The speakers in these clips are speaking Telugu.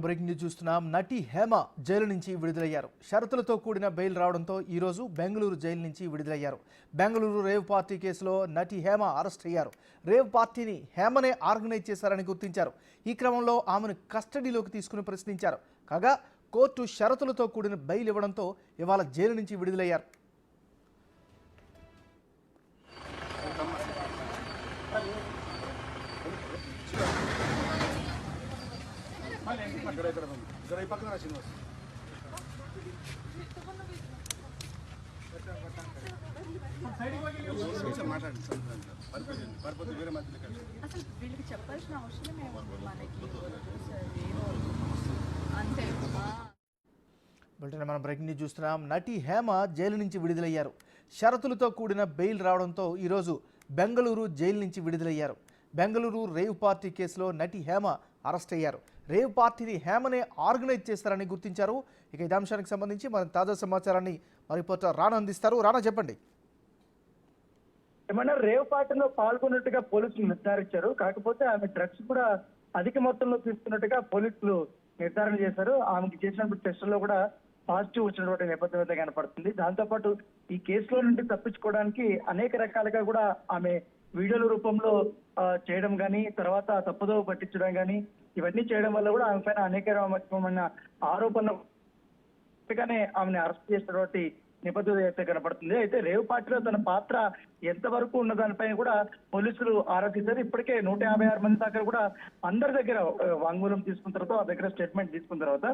బ్రేకింగ్ న్యూస్ చూస్తున్నాం. నటి హేమ జైలు నుంచి విడుదలయ్యారు. షరతులతో కూడిన బెయిల్ రావడంతో ఈ రోజు బెంగళూరు జైలు నుంచి విడుదలయ్యారు. బెంగళూరు రేవ్ పార్టీ కేసులో నటి హేమ అరెస్ట్ అయ్యారు. రేవ్ పార్టీని హేమనే ఆర్గనైజ్ చేశారని గుర్తించారు. ఈ క్రమంలో ఆమెను కస్టడీలోకి తీసుకుని ప్రశ్నించారు. కాగా కోర్టు షరతులతో కూడిన బెయిల్ ఇవ్వడంతో ఇవాళ జైలు నుంచి విడుదలయ్యారు. వీళ్ళకి చెప్పాల్సిన అవసరమే మనకి అంతే. మనం బ్రేకింగ్ న్యూస్ చూస్తున్నాం. నటి హేమ జైలు నుంచి విడుదలయ్యారు. షరతులతో కూడిన బెయిల్ రావడంతో ఈరోజు బెంగళూరు జైలు నుంచి విడుదలయ్యారు. బెంగళూరు రేవ్ పార్టీ కేసులో నటి హేమ అరెస్ట్ అయ్యారు. రేవ్ పార్టీని హేమనే ఆర్గనైజ్ చేస్తారని గుర్తించారు. ఇక ఇదే అంశానికి సంబంధించి మన తాజా సమాచారాన్ని మా రిపోర్టర్ రానా అందిస్తారు. రానా, చెప్పండి. ఏమన్నా రేవ్ పార్టీలో పాల్గొన్నట్టుగా పోలీసులు నిర్ధారించారు. కాకపోతే ఆమె డ్రగ్స్ కూడా అధిక మొత్తంలో తీసుకున్నట్టుగా పోలీసులు నిర్ధారణ చేశారు. ఆమెకి చేసినప్పుడు టెస్టుల్లో కూడా పాజిటివ్ వచ్చినటువంటి నేపథ్యం అయితే కనపడుతుంది. దాంతోపాటు ఈ కేసులో నుండి తప్పించుకోవడానికి అనేక రకాలుగా కూడా ఆమె వీడియోల రూపంలో చేయడం కానీ, తర్వాత తప్పుదో పట్టించడం కానీ, ఇవన్నీ చేయడం వల్ల కూడా ఆమె పైన అనేక రకమైన ఆరోపణలు ఆమెను అరెస్ట్ చేసినటువంటి నేపథ్యం అయితే కనపడుతుంది. అయితే రేవ్ పార్టీలో తన పాత్ర ఎంతవరకు ఉన్న దానిపైన కూడా పోలీసులు ఆరా తీశారు. ఇప్పటికే 156 మంది దాకా కూడా అందరి దగ్గర వాంగ్మూలం తీసుకున్న తర్వాత, ఆ దగ్గర స్టేట్మెంట్ తీసుకున్న తర్వాత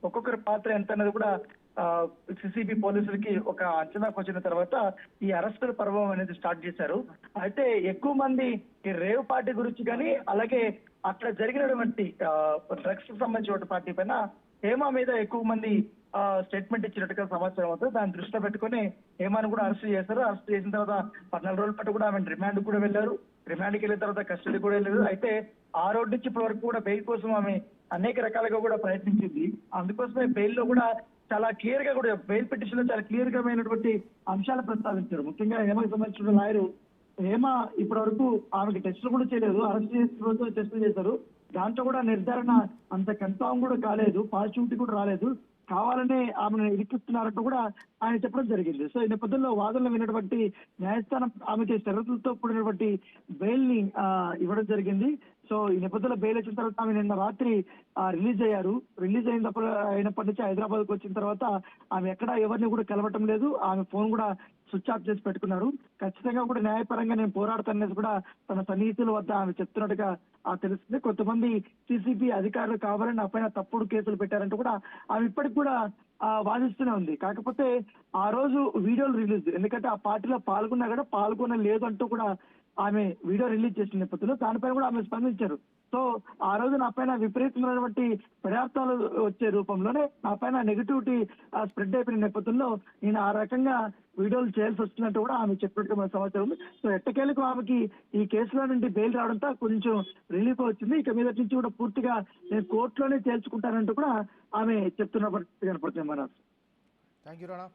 ఒక్కొక్కరి పాత్ర ఎంత అనేది కూడా సిసిబి పోలీసులకి ఒక అంచనాకు వచ్చిన తర్వాత ఈ అరెస్టుల పర్వం అనేది స్టార్ట్ చేశారు. అయితే ఎక్కువ మంది ఈ రేవ్ పార్టీ గురించి కానీ, అలాగే అక్కడ జరిగినటువంటి డ్రగ్స్ సంబంధించిన పార్టీ పైన హేమ మీద ఎక్కువ మంది స్టేట్మెంట్ ఇచ్చినట్టుగా సమాచారం అవుతుంది. దాన్ని దృష్టిలో పెట్టుకుని హేమాను కూడా అరెస్ట్ చేశారు. అరెస్ట్ చేసిన తర్వాత 14 రోజుల పాటు కూడా ఆమె రిమాండ్ కూడా వెళ్ళారు. రిమాండ్కి వెళ్ళిన తర్వాత కస్టడీ కూడా వెళ్ళారు. అయితే ఆ రోజు నుంచి ఇప్పటి వరకు కూడా బెయిల్ కోసం ఆమె అనేక రకాలుగా కూడా ప్రయత్నించింది. అందుకోసమే బెయిల్ లో కూడా చాలా క్లియర్ గా కూడా బెయిల్ పిటిషన్ లో చాలా క్లియర్ గా అయినటువంటి అంశాలు ప్రస్తావించారు. ముఖ్యంగా హేమకు సంబంధించిన లాయరు హేమ ఇప్పటి వరకు ఆమెకి టెస్టులు కూడా చేయలేదు. అరెస్ట్ చేసిన రోజు టెస్టులు చేశారు. దాంట్లో కూడా నిర్ధారణ అంత కన్ఫామ్ కూడా కాలేదు, పాజిటివిటీ కూడా రాలేదు. కావాలనే ఆమెను ఇరికిస్తున్నారంటూ కూడా ఆయన చెప్పడం జరిగింది. సో ఈ నేపథ్యంలో వాదనలు విన్నటువంటి న్యాయస్థానం ఆమెకి షరతులతో కూడినటువంటి బెయిల్ ని ఇవ్వడం జరిగింది. సో ఈ నేపథ్యంలో బెయిల్ వచ్చిన తర్వాత ఆమె నిన్న రాత్రి రిలీజ్ అయ్యారు. రిలీజ్ అయినప్పటి నుంచి హైదరాబాద్ కు వచ్చిన తర్వాత ఆమె ఎక్కడ ఎవరిని కూడా కలవటం లేదు. ఆమె ఫోన్ కూడా స్విచ్ ఆఫ్ చేసి పెట్టుకున్నారు. ఖచ్చితంగా కూడా న్యాయపరంగా నేను పోరాడతాననేది కూడా తన సన్నిహితుల వద్ద ఆమె చెప్తున్నట్టుగా తెలుస్తుంది. కొంతమంది సిసిబి అధికారులు కావాలని నా పైన తప్పుడు కేసులు పెట్టారంటూ కూడా ఆమె ఇప్పటికి కూడా వాదిస్తూనే ఉంది. కాకపోతే ఆ రోజు వీడియోలు రిలీజ్, ఎందుకంటే ఆ పార్టీలో పాల్గొన్నా కూడా పాల్గొనలేదు అంటూ కూడా ఆమె వీడియో రిలీజ్ చేసిన నేపథ్యంలో దానిపైన కూడా ఆమె స్పందించారు. సో ఆ రోజు నా పైన విపరీతమైనటువంటి పదార్థాలు వచ్చే రూపంలోనే నా పైన నెగిటివిటీ స్ప్రెడ్ అయిపోయిన నేపథ్యంలో నేను ఆ రకంగా వీడియోలు చేయాల్సి వస్తున్నట్టు కూడా ఆమె చెప్పినట్టు మన సమాచారం ఉంది. సో ఎట్టకేలకు ఆమెకి ఈ కేసులో నుండి బెయిల్ రావడంతో కొంచెం రిలీఫ్ వచ్చింది. ఇక మీద నుంచి కూడా పూర్తిగా నేను కోర్టులోనే తేల్చుకుంటానంటూ కూడా ఆమె చెప్తున్న పరిస్థితి కనపడుతుంది. మన థ్యాంక్ యూ రానా.